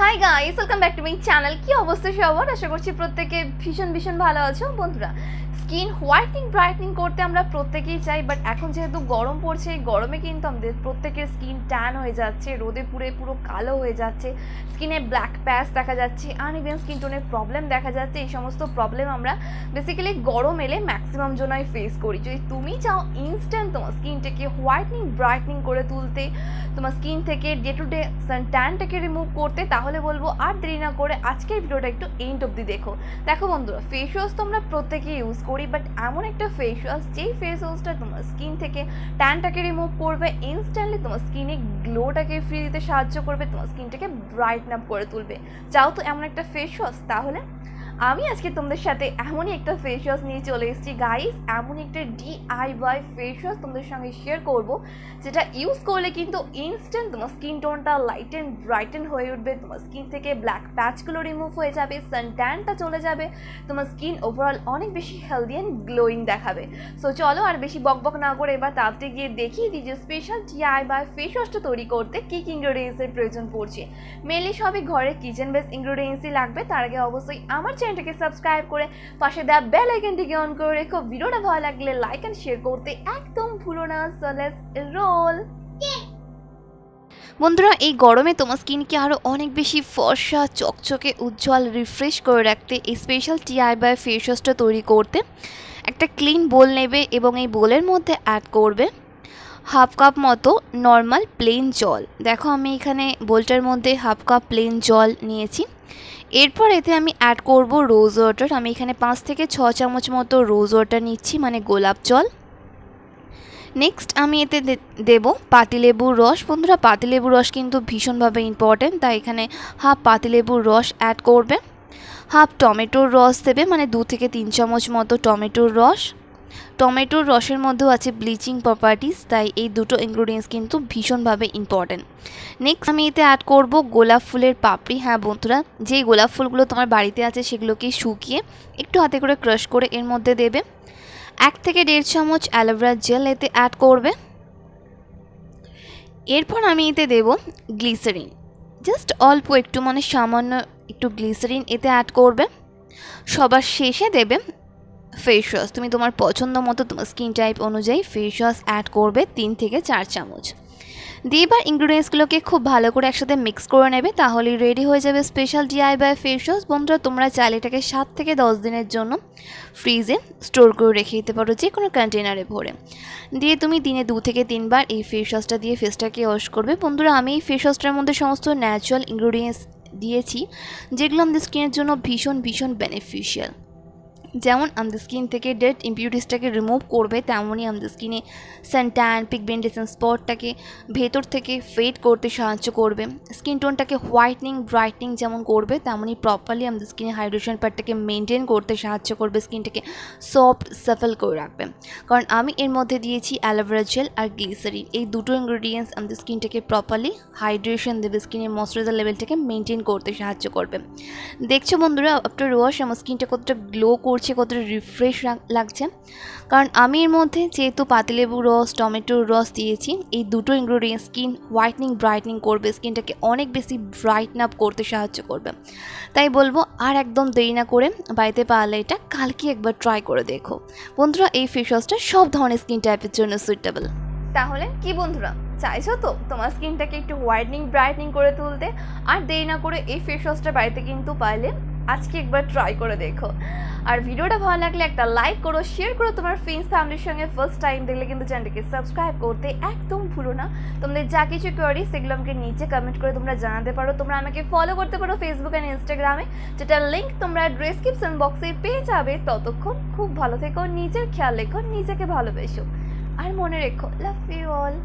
Hi guys, welcome back to my channel. কি অবস্থা সবার? আশা করছি প্রত্যেকে ভীষণ ভালো আছো। বন্ধুরা, স্কিন হোয়াইটনিং ব্রাইটনিং করতে আমরা প্রত্যেকেই চাই, বাট এখন যেহেতু গরম পড়ছে, এই গরমে কিন্তু আমাদের প্রত্যেকের স্কিন ট্যান হয়ে যাচ্ছে, রোদে পুরো কালো হয়ে যাচ্ছে, স্কিনে ব্ল্যাক প্যাচ দেখা যাচ্ছে, আনইভেন স্কিন টোনের প্রবলেম দেখা যাচ্ছে। এই সমস্ত প্রবলেম আমরা বেসিক্যালি গরম এলে ম্যাক্সিমাম জনাই ফেস করি। যদি তুমি চাও ইনস্ট্যান্ট তোমার স্কিনটাকে হোয়াইটনিং ব্রাইটনিং করে তুলতে, তোমার স্কিন থেকে ডে টু ডে ট্যানটাকে রিমুভ করতে, তাহলে বলবো আর দেরি না করে আজকের ভিডিওটা একটু এন্ড অবধি দেখো। দেখো বন্ধুরা, ফেস ওয়াশ তো আমরা প্রত্যেকেই ইউজ করি, বাট এমন একটা ফেস ওয়াশ যেই ফেস ওয়াশটা তোমার স্কিন থেকে ট্যানটাকে রিমুভ করবে, ইনস্ট্যান্টলি তোমার স্কিনে গ্লোটাকে ফ্রি দিতে সাহায্য করবে, তোমার স্কিনটাকে ব্রাইটন আপ করে তুলবে। চাও তো এমন একটা ফেস ওয়াশ? তাহলে আমি আজকে তোমাদের সাথে এমনই একটা ফেস ওয়াশ নিয়ে চলে এসেছি গাইস। এমনই একটা DIY ফেস ওয়াশ তোমাদের সঙ্গে শেয়ার করব, যেটা ইউজ করলে কিন্তু ইনস্ট্যান্ট তোমার স্কিন টোনটা লাইট অ্যান্ড ব্রাইটেন হয়ে উঠবে, তোমার স্কিন থেকে ব্ল্যাক প্যাচগুলো রিমুভ হয়ে যাবে, সান ট্যানটা চলে যাবে, তোমার স্কিন ওভারঅল অনেক বেশি হেলদি অ্যান্ড গ্লোয়িং দেখাবে। সো চলো আর বেশি বকবক না করে এবার তাড়াতাড়ি গিয়ে দেখিয়ে দিই যে স্পেশাল DIY ফেস ওয়াশটা তৈরি করতে কী কী ইনগ্রেডিয়েন্টসের প্রয়োজন পড়ছে। মেনলি সবই ঘরে কিচেন বেস ইনগ্রেডিয়েন্টসই লাগবে। তার আগে অবশ্যই আমার চ্যানেলটাকে সাবস্ক্রাইব করে পাশে দেওয়া বেল আইকনটিকে অন করে রেখো। ভিডিওটা ভালো লাগলে লাইক অ্যান্ড শেয়ার করতে একদম ভুলো না। So let's role. বন্ধুরা, এই গরমে তোমার স্কিনকে আরও অনেক বেশি ফর্সা, চকচকে, উজ্জ্বল, রিফ্রেশ করে রাখতে এই স্পেশাল DIY ফেস ওয়াশটা তৈরি করতে একটা ক্লিন বোল নেবে এবং এই বোলের মধ্যে অ্যাড করবে হাফ কাপ মতো নর্মাল প্লেন জল। দেখো আমি এখানে বোলটার মধ্যে হাফ কাপ প্লেন জল নিয়েছি। এরপর এতে আমি অ্যাড করব রোজ ওয়াটার। আমি এখানে 5 থেকে 6 চামচ মতো রোজ ওয়াটার নিচ্ছি, মানে গোলাপ জল। নেক্সট আমি এতে দেব পাতিলেবুর রস। বন্ধুরা, পাতিলেবুর রস কিন্তু ভীষণভাবে ইম্পর্টেন্ট, তাই এখানে হাফ পাতিলেবুর রস অ্যাড করবে। হাফ টমেটোর রস দেবে, মানে 2 থেকে 3 চামচ মতো টমেটোর রস। টমেটোর রসের মধ্যেও আছে ব্লিচিং প্রপার্টিস, তাই এই দুটো ইনগ্রেডিয়েন্টস কিন্তু ভীষণভাবে ইম্পর্টেন্ট। নেক্সট আমি এতে অ্যাড করব গোলাপ ফুলের পাপড়ি। হ্যাঁ বন্ধুরা, যেই গোলাপ ফুলগুলো তোমার বাড়িতে আছে সেগুলোকে শুকিয়ে একটু হাতে করে ক্রাশ করে এর মধ্যে দেবে। 1 থেকে 1.5 চামচ অ্যালোভেরা জেল এতে অ্যাড করবে। এরপর আমি এতে দেব গ্লিসারিন, জাস্ট অল্প একটু, মানে সামান্য একটু গ্লিসারিন এতে অ্যাড করবে। সবার শেষে দেবে ফেস ওয়াশ। তুমি তোমার পছন্দ মতো তোমার স্কিন টাইপ অনুযায়ী ফেস ওয়াশ অ্যাড করবে 3 থেকে 4 চামচ দিয়ে। এবার ইনগ্রেডিয়েন্টসগুলোকে খুব ভালো করে একসাথে মিক্স করে নেবে, তাহলেই রেডি হয়ে যাবে স্পেশাল DIY ফেস ওয়াশ। বন্ধুরা, তোমরা চাইলে এটাকে 7 থেকে 10 দিনের জন্য ফ্রিজে স্টোর করে রেখে দিতে পারো, যে কোনো কন্টেনারে ভরে। দিয়ে তুমি দিনে 2 থেকে 3 বার এই ফেস ওয়াশটা দিয়ে ফেসটাকে ওয়াশ করবে। বন্ধুরা, আমি এই ফেস ওয়াশটার মধ্যে সমস্ত ন্যাচারাল ইনগ্রেডিয়েন্টস দিয়েছি, যেগুলো আমাদের স্কিনের জন্য ভীষণ বেনিফিশিয়াল। যেমন আমাদের স্কিন থেকে ডেড ইম্পিউরিটিসটাকে রিমুভ করবে, তেমনই আমাদের স্কিনে সানট্যান, পিগমেন্টেশন স্পটটাকে ভেতর থেকে ফেড করতে সাহায্য করবে। স্কিন টোনটাকে হোয়াইটনিং ব্রাইটনিং যেমন করবে, তেমনই প্রপারলি আমাদের স্কিনে হাইড্রেশন পার্টটাকে মেনটেন করতে সাহায্য করবে, স্কিনটাকে সফট সাফল করে রাখবে। কারণ আমি এর মধ্যে দিয়েছি অ্যালোভেরা জেল আর গ্লিসারিন। এই দুটো ইনগ্রেডিয়েন্টস আমাদের স্কিনটাকে প্রপারলি হাইড্রেশন দেবে, স্কিনের ময়শ্চারাইজার লেভেলটাকে মেনটেন করতে সাহায্য করবে। দেখছো বন্ধুরা, আফটার ওয়াশ আমার স্কিনটা কতটা গ্লো করছে, কতটা রিফ্রেশ লাগছে। কারণ আমি এর মধ্যে যেহেতু পাতিলেবুর রস, টমেটোর রস দিয়েছি, এই দুটো ইনগ্রেডিয়েন্টস স্কিন হোয়াইটনিং ব্রাইটনিং করবে, স্কিনটাকে অনেক বেশি ব্রাইটন আপ করতে সাহায্য করবে। তাই বলবো আর একদম দেরি না করে বাড়িতে পারলে এটা কালকে একবার ট্রাই করে দেখো। বন্ধুরা, এই ফেস ওয়াশটা সব ধরনের স্কিন টাইপের জন্য সুইটেবল। তাহলে কি বন্ধুরা, চাইছো তো তোমার স্কিনটাকে একটু হোয়াইটনিং ব্রাইটনিং করে তুলতে? আর দেরি না করে এই ফেস ওয়াশটা বাড়িতে কিন্তু পারলে আজকে একবার ট্রাই করে দেখো। আর ভিডিওটা ভালো লাগলে একটা লাইক করো, শেয়ার করো তোমার ফ্রেন্ডস ফ্যামিলির সঙ্গে। ফার্স্ট টাইম দেখলে কিন্তু চ্যানেলটাকে সাবস্ক্রাইব করতে একদম ভুলো না। তোমাদের যা কিছু কোয়ারি সেগুলো আমাকে নিচে কমেন্ট করে তোমরা জানাতে পারো। তোমরা আমাকে ফলো করতে পারো ফেসবুক অ্যান্ড ইনস্টাগ্রামে, যেটার লিঙ্ক তোমরা ডেসক্রিপশন বক্সে পেয়ে যাবে। ততক্ষণ খুব ভালো থেকো, নিজের খেয়াল রেখো, নিজেকে ভালোবেসো, আর মনে রেখো লাভ ইউ অল।